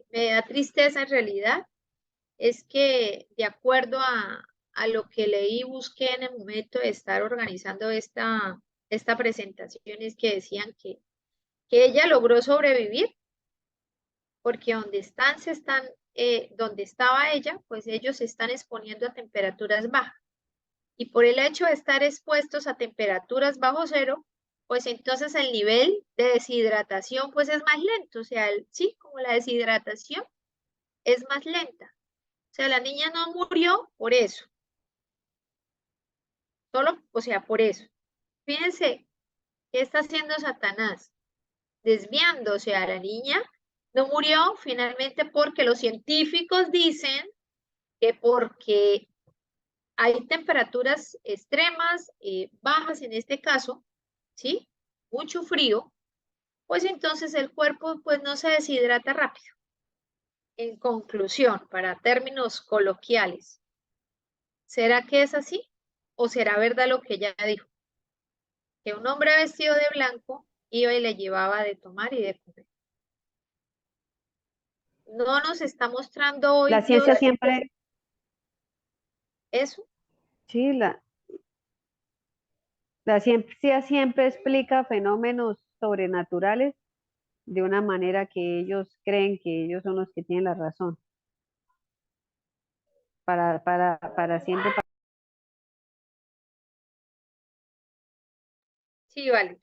me da tristeza en realidad es que de acuerdo a lo que leí y busqué en el momento de estar organizando esta presentación, es que decían que ella logró sobrevivir porque donde estaba ella, pues ellos se están exponiendo a temperaturas bajas. Y por el hecho de estar expuestos a temperaturas bajo cero, pues entonces el nivel de deshidratación pues es más lento. O sea, sí, como la deshidratación es más lenta. O sea, la niña no murió por eso. Solo, o sea, por eso. Fíjense, ¿qué está haciendo Satanás? Desviándose a la niña. No murió finalmente porque los científicos dicen que porque hay temperaturas extremas, bajas en este caso, ¿sí? Mucho frío, pues entonces el cuerpo pues no se deshidrata rápido. En conclusión, para términos coloquiales, ¿será que es así? ¿O será verdad lo que ella dijo? Que un hombre vestido de blanco iba y le llevaba de tomar y de comer. No nos está mostrando hoy La Dios ciencia siempre, eso. sí, la ciencia siempre explica fenómenos sobrenaturales de una manera que ellos creen que ellos son los que tienen la razón. Para siempre. Sí, vale.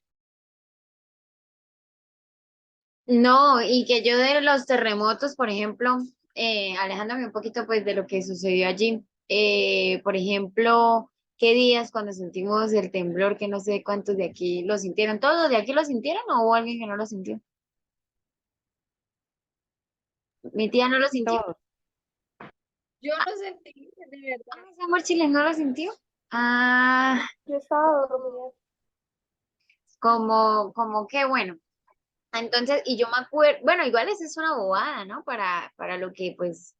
No, y que yo de los terremotos, por ejemplo, alejándome un poquito pues de lo que sucedió allí, por ejemplo, ¿qué días cuando sentimos el temblor, que no sé cuántos de aquí lo sintieron? ¿Todos de aquí lo sintieron o hubo alguien que no lo sintió? Mi tía no lo sintió. Todos. Yo lo sentí, de verdad. Ah, Samuel Chile no lo sintió. Ah, Yo estaba dormida. como que bueno. Entonces, y yo me acuerdo, bueno, igual esa es una bobada, ¿no? Para lo que pues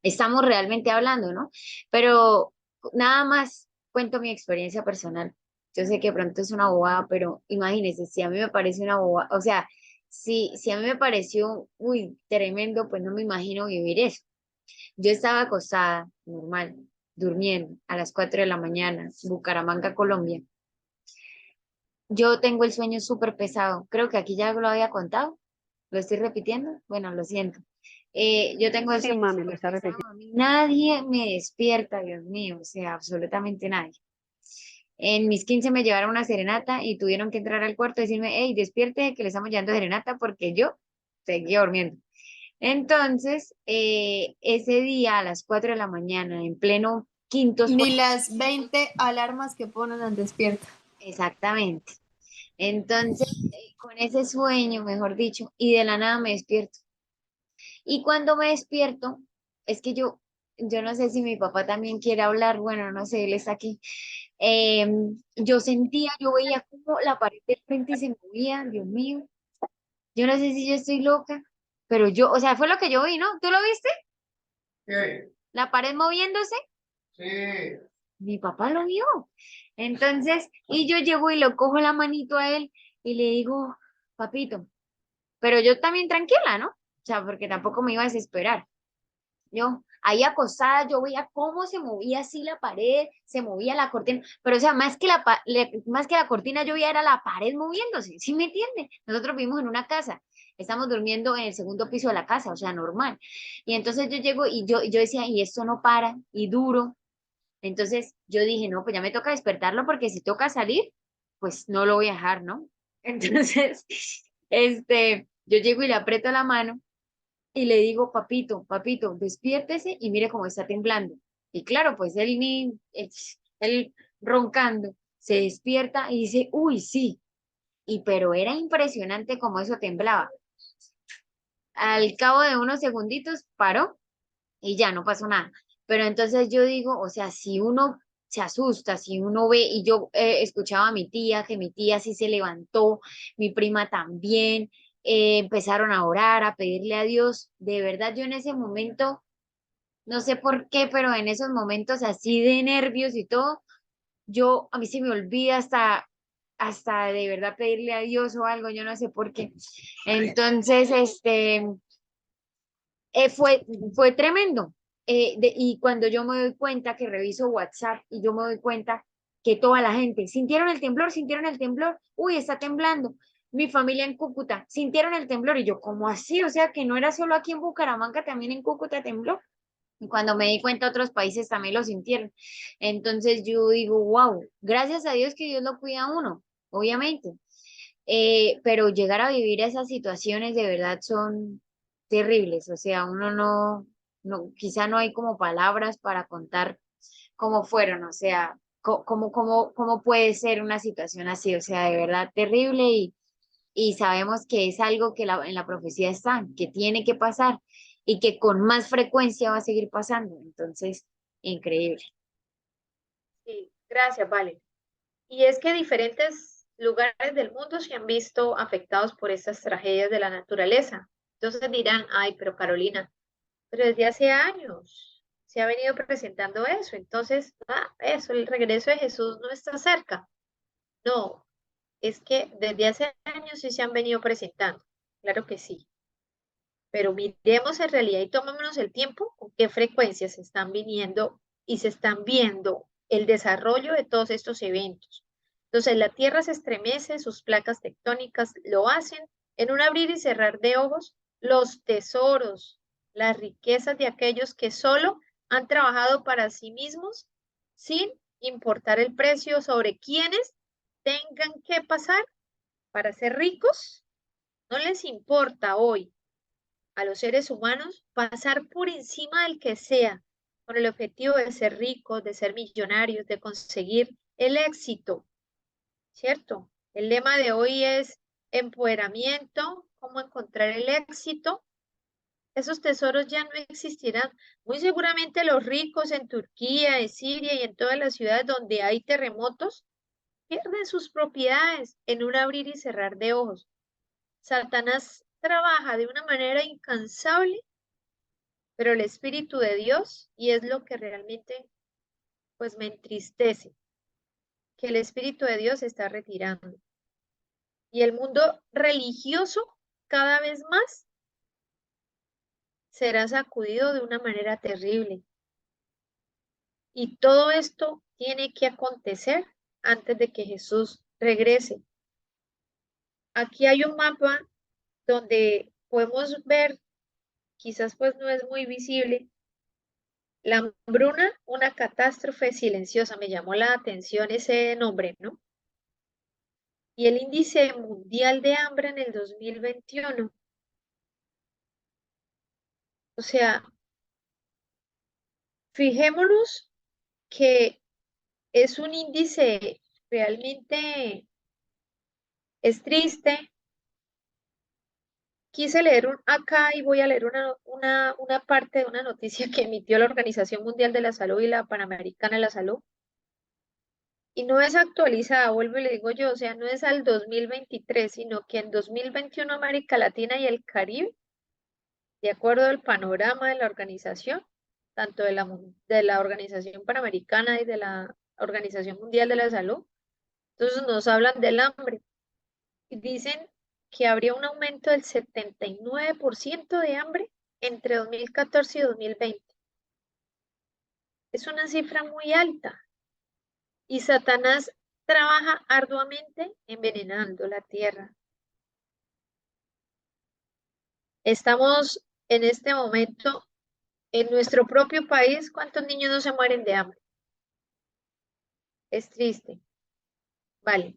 estamos realmente hablando, ¿no? Pero nada más cuento mi experiencia personal. Yo sé que de pronto es una bobada, pero imagínense, si a mí me parece una bobada, o sea, si a mí me pareció, uy, tremendo, pues no me imagino vivir eso. Yo estaba acostada, normal, durmiendo a las 4 de la mañana, Bucaramanga, Colombia. Yo tengo el sueño súper pesado. Creo que aquí ya lo había contado. ¿Lo estoy repitiendo? Bueno, lo siento. Yo tengo el Sí, sueño mami, lo súper está pesado. repitiendo. A mí nadie me despierta, Dios mío. O sea, absolutamente nadie. En mis 15 me llevaron una serenata y tuvieron que entrar al cuarto y decirme, hey, despierte que le estamos llevando serenata porque yo seguía durmiendo. Entonces, ese día a las 4 de la mañana, en pleno quinto Ni sueño, las 20 alarmas que ponen las despierta. exactamente. Entonces, con ese sueño, mejor dicho, y de la nada me despierto. Y cuando me despierto, es que yo no sé si mi papá también quiere hablar, bueno, no sé, él está aquí. Yo sentía, yo veía como la pared del frente se movía, Dios mío. Yo no sé si yo estoy loca, pero yo, o sea, fue lo que yo vi, ¿no? ¿Tú lo viste? ¿Qué? La pared moviéndose. Sí. Mi papá lo vio. Entonces, y yo llego y lo cojo la manito a él y le digo, papito, pero yo también tranquila, ¿no? O sea, porque tampoco me iba a desesperar. Yo, ahí acostada, yo veía cómo se movía así la pared, se movía la cortina, pero o sea, más que la cortina, yo veía era la pared moviéndose, ¿sí me entiende? Nosotros vivimos en una casa, estamos durmiendo en el segundo piso de la casa, o sea, normal. Y entonces yo llego y yo decía, y esto no para, y duro. Entonces yo dije, no, pues ya me toca despertarlo porque si toca salir, pues no lo voy a dejar, ¿no? Entonces, yo llego y le aprieto la mano y le digo, papito, papito, despiértese y mire cómo está temblando. Y claro, pues él roncando, se despierta y dice, uy, sí. Y pero era impresionante cómo eso temblaba. Al cabo de unos segunditos paró y ya no pasó nada. Pero entonces yo digo, o sea, si uno se asusta, si uno ve, y yo escuchaba a mi tía, que mi tía sí se levantó, mi prima también, empezaron a orar, a pedirle a Dios. De verdad, yo en ese momento, no sé por qué, pero en esos momentos así de nervios y todo, a mí se me olvida hasta de verdad pedirle a Dios o algo, yo no sé por qué. Entonces, fue tremendo. Y cuando yo me doy cuenta que reviso WhatsApp y yo me doy cuenta que toda la gente sintieron el temblor, uy, está temblando. Mi familia en Cúcuta sintieron el temblor y yo, ¿cómo así? O sea, que no era solo aquí en Bucaramanga, también en Cúcuta tembló. Y cuando me di cuenta, otros países también lo sintieron. Entonces yo digo, wow, gracias a Dios que Dios lo cuida a uno, obviamente. Pero llegar a vivir esas situaciones de verdad son terribles, o sea, uno quizá no hay como palabras para contar cómo fueron, o sea, cómo puede ser una situación así, o sea, de verdad terrible y sabemos que es algo que en la profecía está, que tiene que pasar y que con más frecuencia va a seguir pasando, entonces, increíble. Sí, gracias, vale. Y es que diferentes lugares del mundo se han visto afectados por estas tragedias de la naturaleza. Entonces dirán, ay, pero Carolina, pero desde hace años se ha venido presentando eso. Entonces, eso, el regreso de Jesús no está cerca. No, es que desde hace años sí se han venido presentando. Claro que sí. Pero miremos en realidad y tomémonos el tiempo con qué frecuencia se están viniendo y se están viendo el desarrollo de todos estos eventos. Entonces, la Tierra se estremece, sus placas tectónicas lo hacen en un abrir y cerrar de ojos, los tesoros, las riquezas de aquellos que solo han trabajado para sí mismos sin importar el precio sobre quienes tengan que pasar para ser ricos, no les importa hoy a los seres humanos pasar por encima del que sea, con el objetivo de ser ricos, de ser millonarios, de conseguir el éxito, ¿cierto? El lema de hoy es empoderamiento, cómo encontrar el éxito. Esos tesoros ya no existirán. Muy seguramente los ricos en Turquía, en Siria y en todas las ciudades donde hay terremotos pierden sus propiedades en un abrir y cerrar de ojos. Satanás trabaja de una manera incansable, pero el Espíritu de Dios, y es lo que realmente pues me entristece, que el Espíritu de Dios se está retirando. Y el mundo religioso cada vez más será sacudido de una manera terrible. Y todo esto tiene que acontecer antes de que Jesús regrese. Aquí hay un mapa donde podemos ver, quizás pues no es muy visible, la hambruna, una catástrofe silenciosa. Me llamó la atención ese nombre, ¿no? Y el índice mundial de hambre en el 2021 O sea, fijémonos que es un índice realmente, es triste. Quise leer acá y voy a leer una parte de una noticia que emitió la Organización Mundial de la Salud y la Panamericana de la Salud. Y no es actualizada, vuelvo y le digo yo, o sea, no es al 2023, sino que en 2021 América Latina y el Caribe, de acuerdo al panorama de la organización, tanto de la Organización Panamericana y de la Organización Mundial de la Salud, entonces nos hablan del hambre y dicen que habría un aumento del 79% de hambre entre 2014 y 2020. Es una cifra muy alta y Satanás trabaja arduamente envenenando la tierra. Estamos en este momento en nuestro propio país, ¿cuántos niños no se mueren de hambre? Es triste. Vale.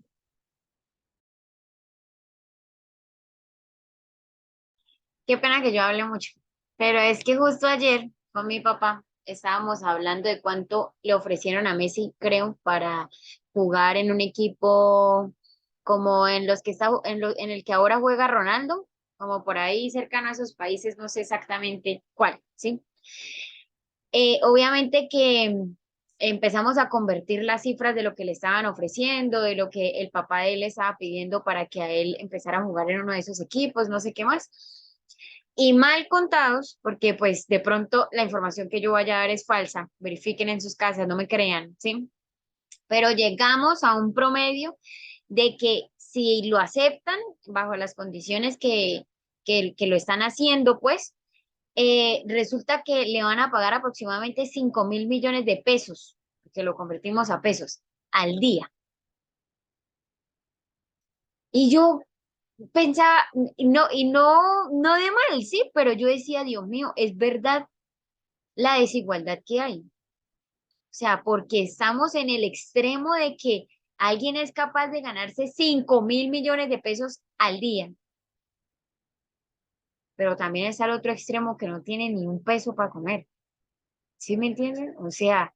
Qué pena que yo hable mucho, pero es que justo ayer con mi papá estábamos hablando de cuánto le ofrecieron a Messi, creo, para jugar en un equipo como en los que está, en el que ahora juega Ronaldo, como por ahí cercano a esos países, no sé exactamente cuál, ¿sí? Obviamente que empezamos a convertir las cifras de lo que le estaban ofreciendo, de lo que el papá de él le estaba pidiendo para que a él empezara a jugar en uno de esos equipos, no sé qué más. Y mal contados, porque pues de pronto la información que yo vaya a dar es falsa, verifiquen en sus casas, no me crean, ¿sí? Pero llegamos a un promedio de que si lo aceptan bajo las condiciones que lo están haciendo, pues resulta que le van a pagar aproximadamente 5.000 millones de pesos, que lo convertimos a pesos, al día. Y yo pensaba, no de mal, sí, pero yo decía, Dios mío, es verdad la desigualdad que hay. O sea, porque estamos en el extremo de que alguien es capaz de ganarse 5.000 millones de pesos al día, pero también está el otro extremo que no tiene ni un peso para comer. ¿Sí me entienden? O sea,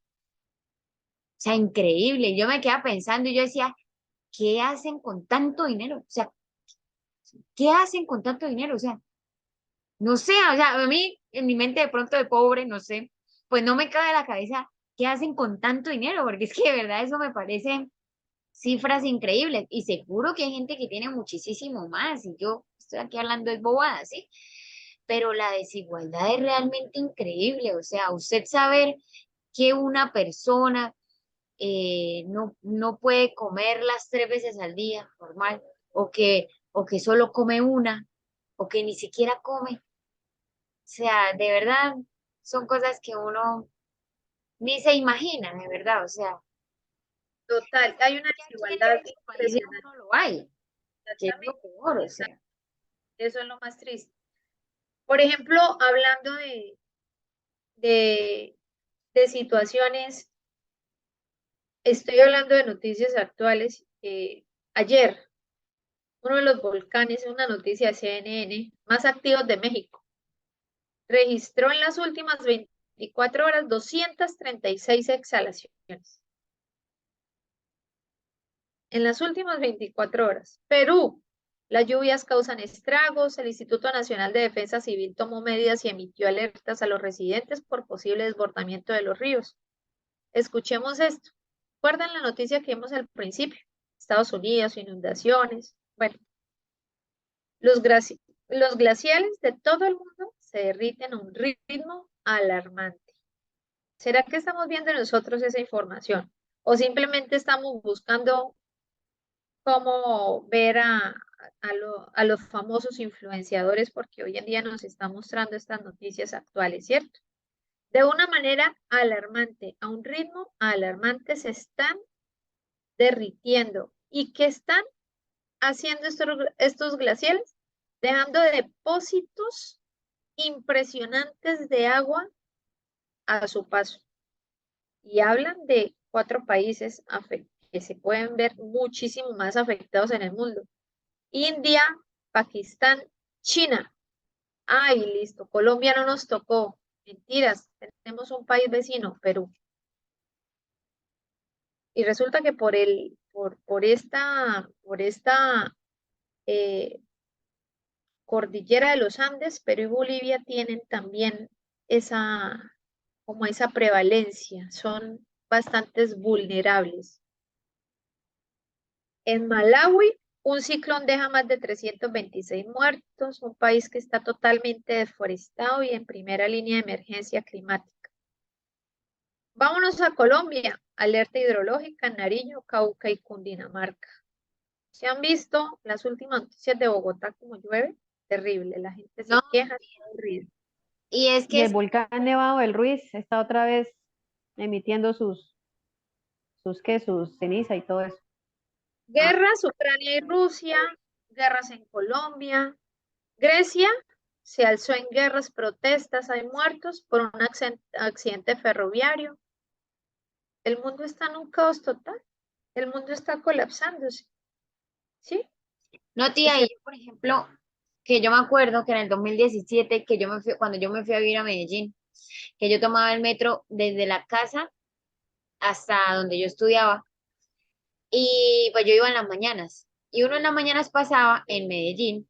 increíble. Yo me quedaba pensando y yo decía, ¿qué hacen con tanto dinero? O sea, ¿qué hacen con tanto dinero? O sea, no sé, o sea, a mí en mi mente de pronto de pobre, no sé, pues no me cabe en la cabeza qué hacen con tanto dinero, porque es que de verdad eso me parece cifras increíbles y seguro que hay gente que tiene muchísimo más y yo estoy aquí hablando de bobadas, ¿sí? Pero la desigualdad es realmente increíble, o sea, usted saber que una persona no puede comer las 3 veces al día, normal, o que solo come una, o que ni siquiera come. O sea, de verdad, son cosas que uno ni se imagina, de verdad. O sea, Total, hay una que aquí en desigualdad nuestro país aún impresionante. no lo hay, que es lo Exactamente, peor, o sea. exacto. Eso es lo más triste. Por ejemplo, hablando de, de situaciones, estoy hablando de noticias actuales. Ayer, uno de los volcanes, una noticia de CNN, más activos de México, registró en las últimas 24 horas 236 exhalaciones. En las últimas 24 horas. Perú, las lluvias causan estragos. El Instituto Nacional de Defensa Civil tomó medidas y emitió alertas a los residentes por posible desbordamiento de los ríos. Escuchemos esto. ¿Recuerdan la noticia que vimos al principio? Estados Unidos, inundaciones. Bueno, los glaciales de todo el mundo se derriten a un ritmo alarmante. ¿Será que estamos viendo nosotros esa información? ¿O simplemente estamos buscando cómo ver a los famosos influenciadores? Porque hoy en día nos están mostrando estas noticias actuales, ¿cierto? De una manera alarmante, a un ritmo alarmante, se están derritiendo. ¿Y qué están haciendo estos glaciares? Dejando depósitos impresionantes de agua a su paso. Y hablan de 4 países que se pueden ver muchísimo más afectados en el mundo: India, Pakistán, China. Ay, listo. Colombia no nos tocó. Mentiras. Tenemos un país vecino, Perú. Y resulta que por esta eh, cordillera de los Andes, Perú y Bolivia tienen también como esa prevalencia. Son bastantes vulnerables. En Malawi, un ciclón deja más de 326 muertos, un país que está totalmente deforestado y en primera línea de emergencia climática. Vámonos a Colombia, alerta hidrológica en Nariño, Cauca y Cundinamarca. ¿Se han visto las últimas noticias de Bogotá como llueve? Terrible, la gente se No, queja, es horrible. y es Y que el volcán Nevado del Ruiz está otra vez emitiendo sus ceniza y todo eso. Guerras, Ucrania y Rusia, guerras en Colombia. Grecia se alzó en guerras, protestas, hay muertos por un accidente ferroviario. El mundo está en un caos total. El mundo está colapsándose. ¿Sí? no, tía, y yo, por ejemplo, que yo me acuerdo que en el 2017, cuando yo me fui a vivir a Medellín, que yo tomaba el metro desde la casa hasta donde yo estudiaba, y pues yo iba en las mañanas, y uno en las mañanas pasaba en Medellín,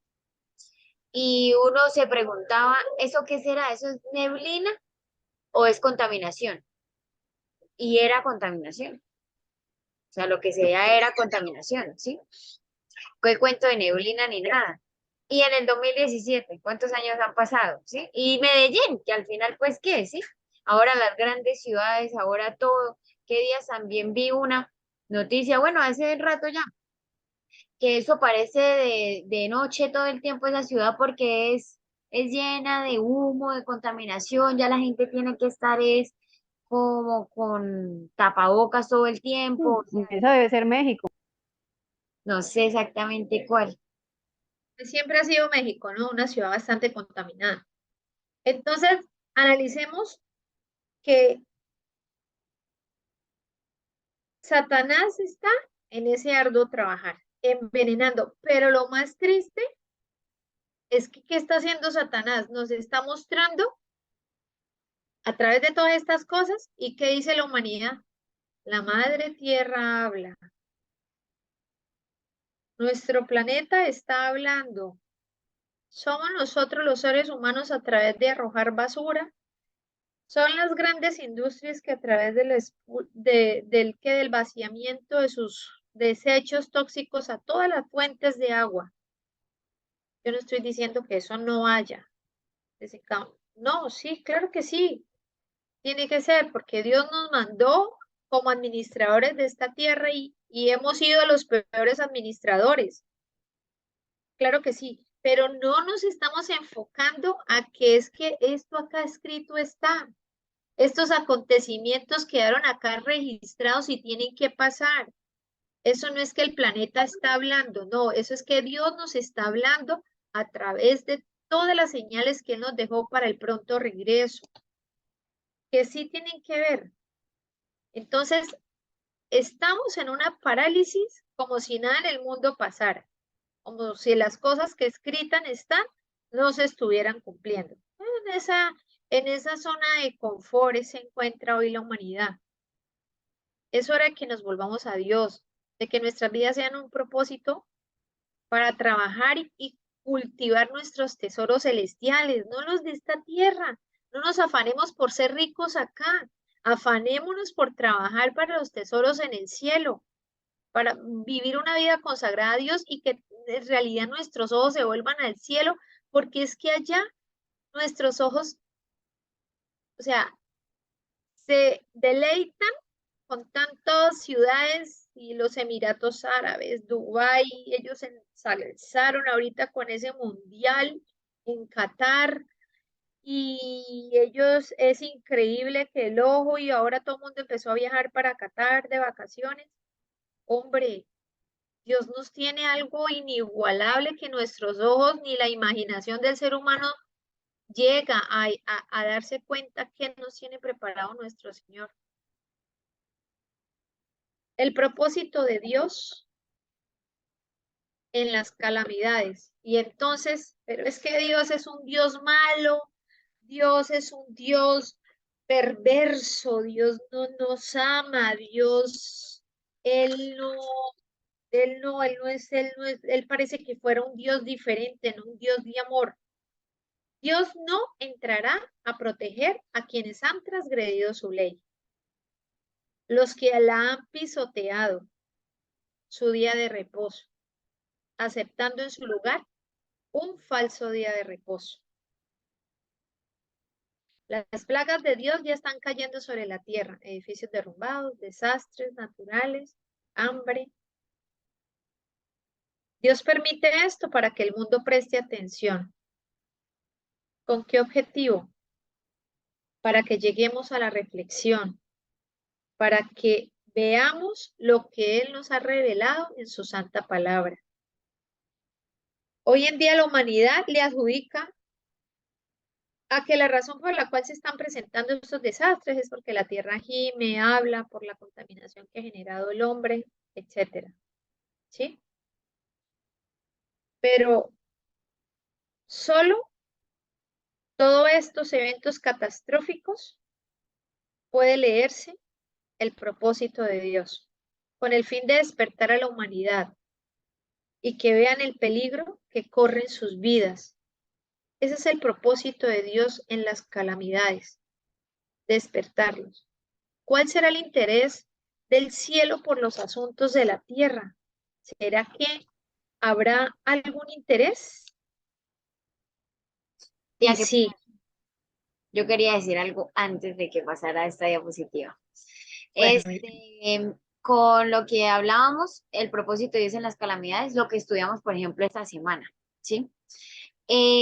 y uno se preguntaba, ¿eso qué será? ¿Eso es neblina o es contaminación? Y era contaminación, o sea, lo que se veía era contaminación, ¿sí? ¿Qué cuento de neblina ni nada? Y en el 2017, ¿cuántos años han pasado? ¿Sí? Y Medellín, que al final, pues, ¿qué? ¿Sí? Ahora las grandes ciudades, ahora todo. ¿Qué días también vi una noticia? Bueno, hace rato ya, que eso parece de noche todo el tiempo esa ciudad porque es llena de humo, de contaminación, ya la gente tiene que estar es como con tapabocas todo el tiempo, o sea, Esa debe ser México. no sé exactamente cuál. Siempre ha sido México, ¿no? Una ciudad bastante contaminada. Entonces, analicemos que Satanás está en ese arduo trabajar, envenenando. Pero lo más triste es que, ¿qué está haciendo Satanás? Nos está mostrando a través de todas estas cosas y ¿qué dice la humanidad? La madre tierra habla. Nuestro planeta está hablando. Somos nosotros los seres humanos a través de arrojar basura. Son las grandes industrias que a través del vaciamiento de sus desechos tóxicos a todas las fuentes de agua. Yo no estoy diciendo que eso no haya. No, sí, claro que sí. Tiene que ser porque Dios nos mandó como administradores de esta tierra y hemos sido los peores administradores. Claro que sí, pero no nos estamos enfocando a que es que esto acá escrito está. Estos acontecimientos quedaron acá registrados y tienen que pasar. Eso no es que el planeta está hablando, no, eso es que Dios nos está hablando a través de todas las señales que Él nos dejó para el pronto regreso, que sí tienen que ver. Entonces, estamos en una parálisis como si nada en el mundo pasara, como si las cosas que escritan están no se estuvieran cumpliendo. En esa zona de confort se encuentra hoy la humanidad. Es hora de que nos volvamos a Dios, de que nuestras vidas sean un propósito para trabajar y cultivar nuestros tesoros celestiales, no los de esta tierra. No nos afanemos por ser ricos acá, afanémonos por trabajar para los tesoros en el cielo, para vivir una vida consagrada a Dios y que en realidad nuestros ojos se vuelvan al cielo, porque es que allá nuestros ojos, o sea, se deleitan con tantas ciudades y los Emiratos Árabes, Dubái, ellos se alzaron ahorita con ese mundial en Qatar y ellos es increíble que el ojo y ahora todo el mundo empezó a viajar para Qatar de vacaciones. Hombre, Dios nos tiene algo inigualable que nuestros ojos ni la imaginación del ser humano llega a darse cuenta que nos tiene preparado nuestro Señor. El propósito de Dios en las calamidades. Y entonces, pero es que Dios es un Dios malo, Dios es un Dios perverso, Dios no nos ama, Dios, Él no, Él parece que fuera un Dios diferente, no un Dios de amor. Dios no entrará a proteger a quienes han transgredido su ley, los que la han pisoteado, su día de reposo, aceptando en su lugar un falso día de reposo. Las plagas de Dios ya están cayendo sobre la tierra, edificios derrumbados, desastres naturales, hambre. Dios permite esto para que el mundo preste atención. ¿Con qué objetivo? Para que lleguemos a la reflexión, para que veamos lo que Él nos ha revelado en su santa palabra. Hoy en día la humanidad le adjudica a que la razón por la cual se están presentando estos desastres es porque la tierra gime, habla por la contaminación que ha generado el hombre, etcétera. ¿Sí? Pero solo todos estos eventos catastróficos puede leerse el propósito de Dios, con el fin de despertar a la humanidad y que vean el peligro que corren sus vidas. Ese es el propósito de Dios en las calamidades, despertarlos. ¿Cuál será el interés del cielo por los asuntos de la tierra? ¿Será que habrá algún interés? Y Ya que sí, yo quería decir algo antes de que pasara esta diapositiva. bueno, Con lo que hablábamos, el propósito de Dios en las calamidades, lo que estudiamos, por ejemplo, esta semana, ¿sí?